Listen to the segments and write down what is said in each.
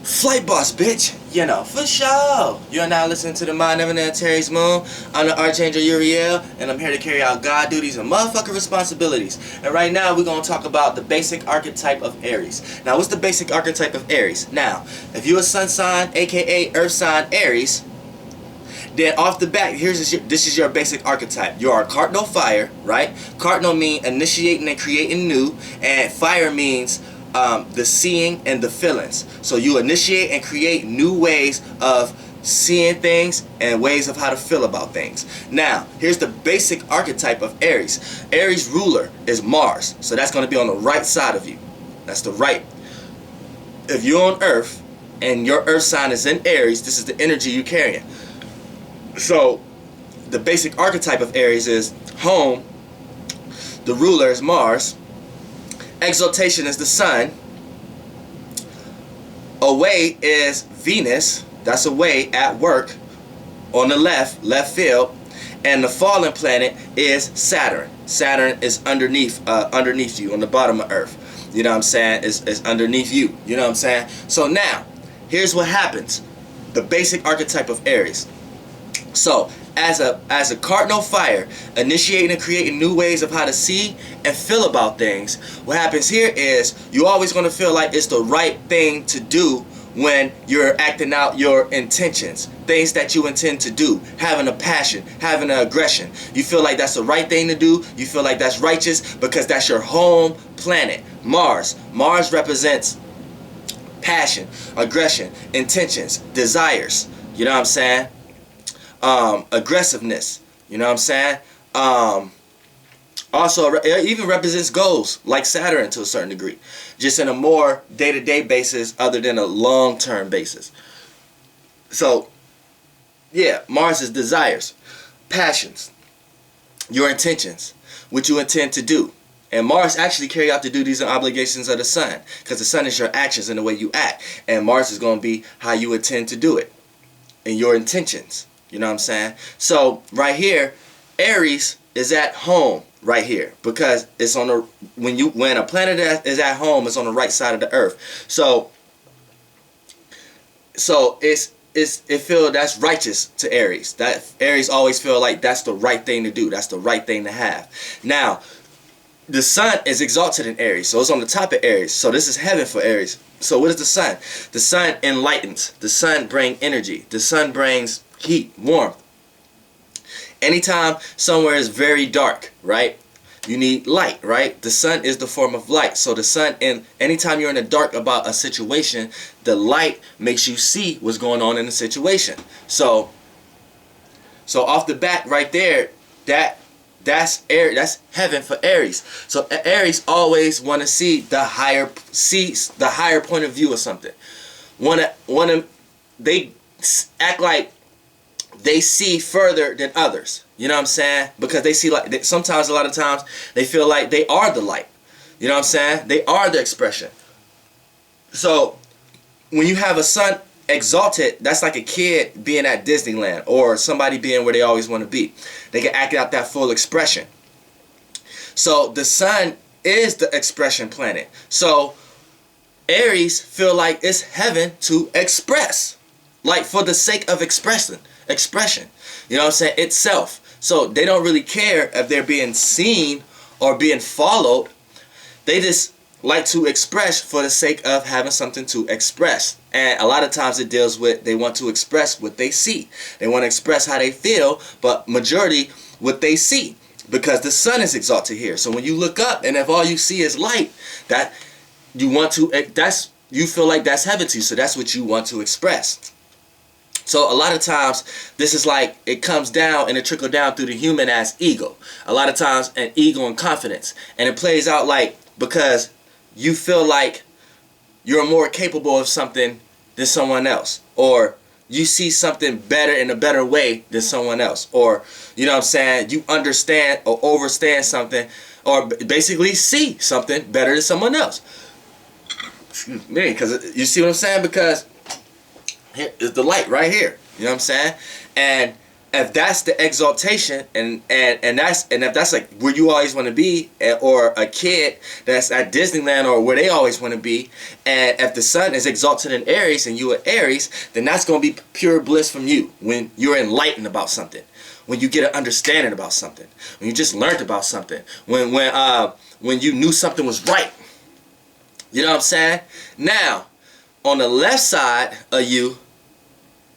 Flight boss, bitch. You know, for sure. You're now listening to the Mind Never Never Terry's Moon. I'm the Archangel Uriel, and I'm here to carry out God duties and motherfucking responsibilities. And right now, we're going to talk about the basic archetype of Aries. Now, what's the basic archetype of Aries? Now, if you're a sun sign, aka Earth sign Aries, then off the bat, this is your basic archetype. You are a cardinal fire, right? Cardinal means initiating and creating new, and fire means the seeing and the feelings. So you initiate and create new ways of seeing things and ways of how to feel about things. Now, here's the basic archetype of Aries. Aries ruler is Mars, so that's going to be on the right side of you. That's the right. If you're on Earth and your Earth sign is in Aries, this is the energy you're carrying. So the basic archetype of Aries is home. The ruler is Mars. Exaltation is the sun. Away is Venus. That's away at work on the left field. And the fallen planet is Saturn. Saturn is underneath you on the bottom of Earth. You know what I'm saying? It's underneath you. You know what I'm saying? So now, here's what happens. The basic archetype of Aries. So, as a cardinal fire, initiating and creating new ways of how to see and feel about things, what happens here is you're always going to feel like it's the right thing to do when you're acting out your intentions, things that you intend to do, having a passion, having an aggression. You feel like that's the right thing to do. You feel like that's righteous because that's your home planet, Mars. Mars represents passion, aggression, intentions, desires. You know what I'm saying? Aggressiveness, you know what I'm saying? Also, it even represents goals, like Saturn to a certain degree, just in a more day-to-day basis other than a long-term basis. So, yeah, Mars is desires, passions, your intentions, what you intend to do. And Mars actually carry out the duties and obligations of the sun, because the sun is your actions and the way you act. And Mars is going to be how you intend to do it, and your intentions. You know what I'm saying? So right here, Aries is at home right here because it's on the when a planet is at home, it's on the right side of the Earth. So it feel that's righteous to Aries. That Aries always feel like that's the right thing to do. That's the right thing to have. Now, the sun is exalted in Aries, so it's on the top of Aries. So this is heaven for Aries. So what is the sun? The sun enlightens. The sun brings energy. The sun brings heat, warmth. Anytime somewhere is very dark, right? You need light, right? The sun is the form of light. So the sun, and anytime you're in the dark about a situation, the light makes you see what's going on in the situation. So off the bat right there, that's heaven for Aries. So Aries always want to see the higher point of view of something. They act like they see further than others. You know what I'm saying? Because they see like sometimes, a lot of times, they feel like they are the light. You know what I'm saying? They are the expression. So when you have a sun exalted, that's like a kid being at Disneyland or somebody being where they always want to be. They can act out that full expression. So the sun is the expression planet. So Aries feel like it's heaven to express, like for the sake of expression. You know what I'm saying? Itself. So they don't really care if they're being seen or being followed. They just like to express for the sake of having something to express. And a lot of times it deals with they want to express what they see. They want to express how they feel, but majority what they see, because the sun is exalted here. So when you look up and if all you see is light, that you feel like that's heaven to you. So that's what you want to express. So a lot of times this is like it comes down and it trickles down through the human as ego. A lot of times an ego and confidence. And it plays out like because you feel like you're more capable of something than someone else, or you see something better in a better way than someone else, or you know what I'm saying, you understand or overstand something, or basically see something better than someone else. Excuse me, because you see what I'm saying? Because here is the light right here. You know what I'm saying? And if that's the exaltation, and if that's like where you always want to be, or a kid that's at Disneyland or where they always want to be, and if the sun is exalted in Aries and you are Aries, then that's going to be pure bliss from you when you're enlightened about something, when you get an understanding about something, when you just learned about something, when you knew something was right. You know what I'm saying? Now, on the left side of you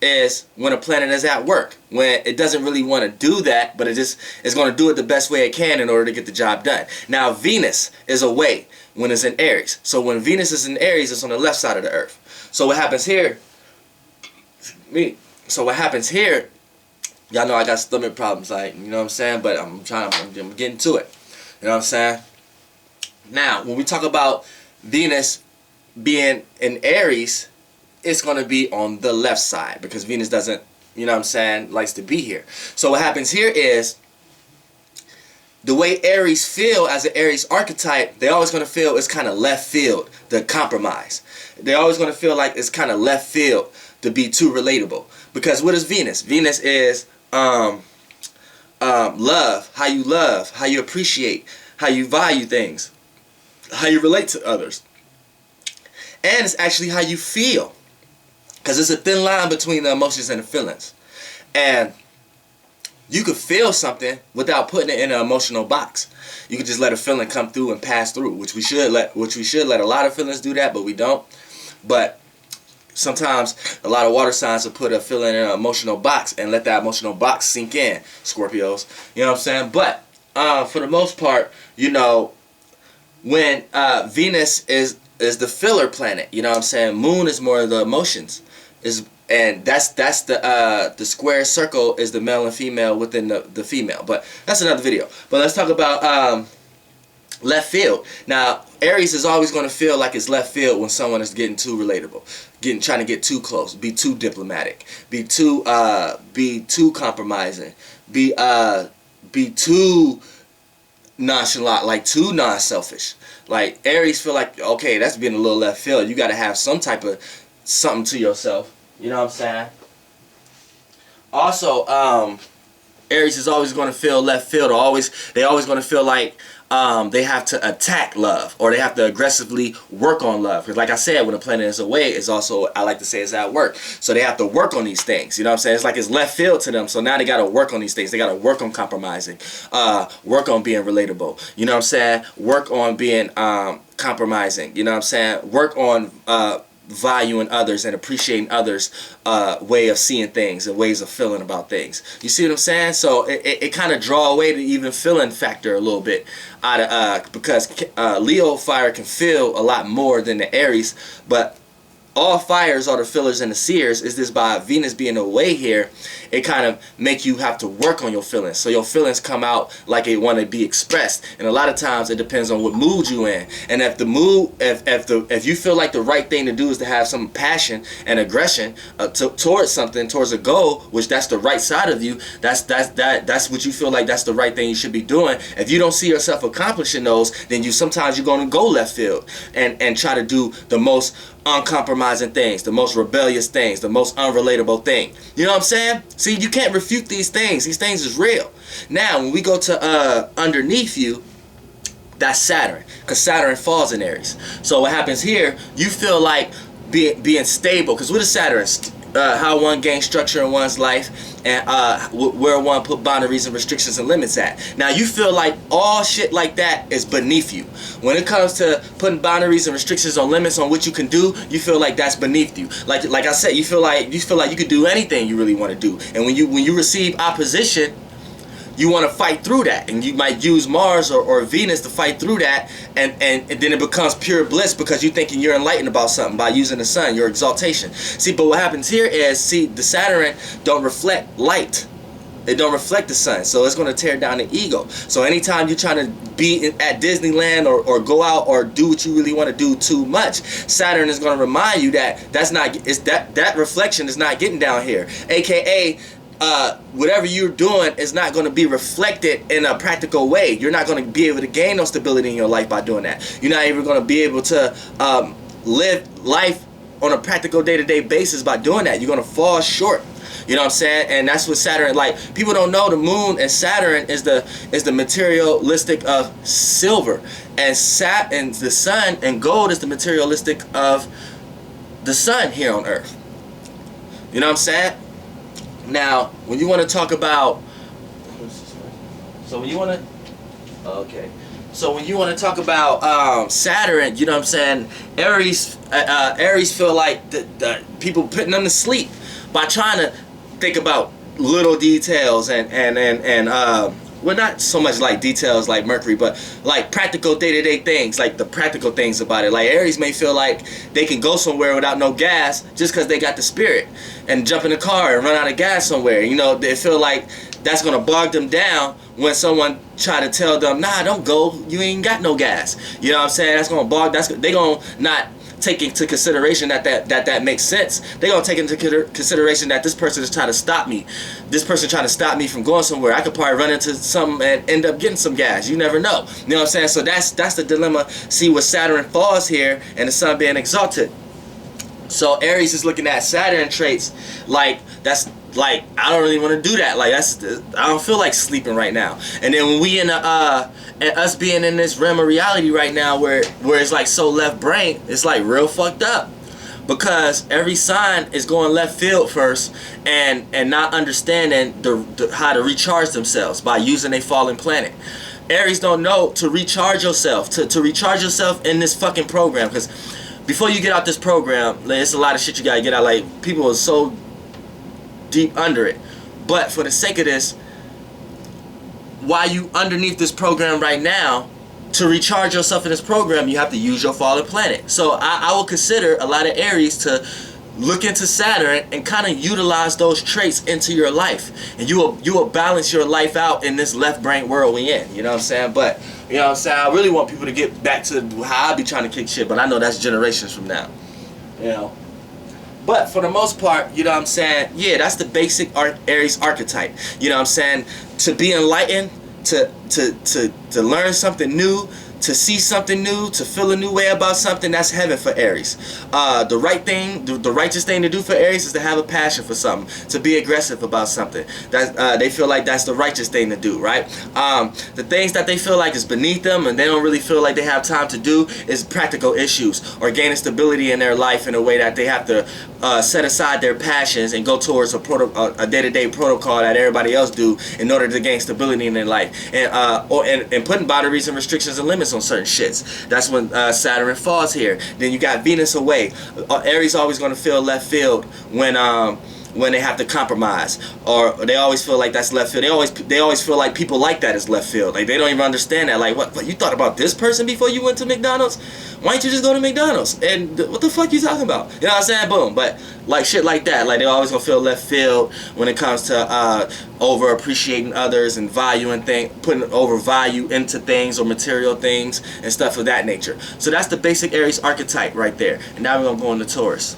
is when a planet is at work, when it doesn't really want to do that, but it just is going to do it the best way it can in order to get the job done. Now, Venus is away when it's in Aries. So when Venus is in Aries, it's on the left side of the Earth. So what happens here, y'all know I got stomach problems, like, you know what I'm saying? But I'm getting to it. You know what I'm saying? Now, when we talk about Venus being in Aries, it's going to be on the left side because Venus doesn't, you know what I'm saying, likes to be here. So what happens here is the way Aries feel as an Aries archetype, they always going to feel it's kind of left field to compromise. They're always going to feel like it's kind of left field to be too relatable. Because what is Venus? Venus is love, how you appreciate, how you value things, how you relate to others. And it's actually how you feel. Because it's a thin line between the emotions and the feelings. And you could feel something without putting it in an emotional box. You could just let a feeling come through and pass through, which we should let a lot of feelings do that, but we don't. But sometimes a lot of water signs will put a feeling in an emotional box and let that emotional box sink in, Scorpios. You know what I'm saying? But for the most part, you know, when Venus is the filler planet, you know what I'm saying? Moon is more of the emotions. And that's the square circle is the male and female within the female. But that's another video. But let's talk about left field. Now, Aries is always going to feel like it's left field when someone is getting too relatable, trying to get too close, be too diplomatic, be too compromising, be too nonchalant, like too non-selfish. Like Aries feel like, okay, that's being a little left field. You got to have some type of something to yourself. You know what I'm saying? Also, Aries is always going to feel left field. They always going to feel like they have to attack love, or they have to aggressively work on love. Because like I said, when a planet is away, it's also, I like to say, it's at work. So they have to work on these things. You know what I'm saying? It's like it's left field to them. So now they got to work on these things. They got to work on compromising, work on being relatable. You know what I'm saying? Work on being compromising. You know what I'm saying? Work on valuing others and appreciating others' way of seeing things and ways of feeling about things. You see what I'm saying? So it kind of draw away the even feeling factor a little bit out of because Leo fire can feel a lot more than the Aries, but all fires are the fillers and the seers. Is this by Venus being away here, it kind of make you have to work on your feelings. So your feelings come out like they want to be expressed. And a lot of times it depends on what mood you in. And if the mood, if you feel like the right thing to do is to have some passion and aggression towards something, towards a goal, which that's the right side of you, that's what you feel like that's the right thing you should be doing. If you don't see yourself accomplishing those, then sometimes you're going to go left field and try to do the most uncompromising things, the most rebellious things, the most unrelatable thing. You know what I'm saying? See, you can't refute these things. These things is real. Now, when we go to underneath you, that's Saturn, because Saturn falls in Aries. So what happens here, you feel like being stable, because what is Saturn? How one gains structure in one's life, and where one put boundaries and restrictions and limits at. Now you feel like all shit like that is beneath you. When it comes to putting boundaries and restrictions on limits on what you can do, you feel like that's beneath you. Like I said, you feel like you could do anything you really want to do. And when you receive opposition, you want to fight through that, and you might use Mars or Venus to fight through that, and then it becomes pure bliss because you're thinking you're enlightened about something by using the sun, your exaltation. See, but what happens here is, see, the Saturn don't reflect light. It don't reflect the sun, so it's going to tear down the ego. So anytime you're trying to be at Disneyland or go out or do what you really want to do too much, Saturn is going to remind you that that reflection is not getting down here, aka whatever you're doing is not going to be reflected in a practical way. You're not going to be able to gain no stability in your life by doing that. You're not even going to be able to live life on a practical day-to-day basis by doing that. You're going to fall short You know what I'm saying? And that's what Saturn, like, people don't know the moon and Saturn is the materialistic of silver, and the sun and gold is the materialistic of the sun here on Earth. You know what I'm saying? Now, when you want to talk about, so when you want to, okay. So when you want to talk about Saturn, you know what I'm saying, Aries feel like the people putting them to sleep by trying to think about little details and well, not so much like details like Mercury, but like practical day-to-day things, like the practical things about it. Like Aries may feel like they can go somewhere without no gas just because they got the spirit, and jump in the car and run out of gas somewhere. You know, they feel like that's gonna bog them down when someone try to tell them, nah, don't go, you ain't got no gas. You know what I'm saying? That's gonna bog. They gonna not take into consideration that makes sense. They're gonna take into consideration that this person is trying to stop me. This person trying to stop me from going somewhere. I could probably run into something and end up getting some gas. You never know. You know what I'm saying? So that's the dilemma. See, with Saturn falls here and the sun being exalted. So Aries is looking at Saturn traits like that's like, I don't really want to do that. Like, I don't feel like sleeping right now. And then when we in and us being in this realm of reality right now where it's like so left brain, it's like real fucked up. Because every sign is going left field first and not understanding how to recharge themselves by using a fallen planet. Aries don't know to recharge yourself, to recharge yourself in this fucking program. Because before you get out this program, there's a lot of shit you gotta get out. Like, people are so deep under it. But for the sake of this, while you underneath this program right now, to recharge yourself in this program, you have to use your fallen planet. So I will consider a lot of Aries to look into Saturn and kind of utilize those traits into your life, and you will balance your life out in this left brain world we in. You know what I'm saying? But you know what I'm saying, I really want people to get back to how I be trying to kick shit, but I know that's generations from now. You know. But for the most part, you know what I'm saying, yeah, that's the basic Aries archetype. You know what I'm saying? To be enlightened, to learn something new, to see something new, to feel a new way about something, that's heaven for Aries. The right thing, the righteous thing to do for Aries is to have a passion for something, to be aggressive about something. That they feel like that's the righteous thing to do, right? The things that they feel like is beneath them and they don't really feel like they have time to do is practical issues, or gaining stability in their life in a way that they have to set aside their passions and go towards a day-to-day protocol that everybody else do in order to gain stability in their life, and putting boundaries and restrictions and limits on certain shits. That's when Saturn falls here. Then you got Venus away. Aries always going to feel left field when they have to compromise, or they always feel like that's left field. They always feel like people like that is left field. Like, they don't even understand that. Like, what you thought about this person before you went to McDonald's? Why don't you just go to McDonald's? And what the fuck you talking about? You know what I'm saying? Boom. But like shit like that, like, they always gonna feel left field when it comes to over appreciating others and valuing things, putting over value into things or material things and stuff of that nature. So that's the basic Aries archetype right there. And now we're gonna go into Taurus.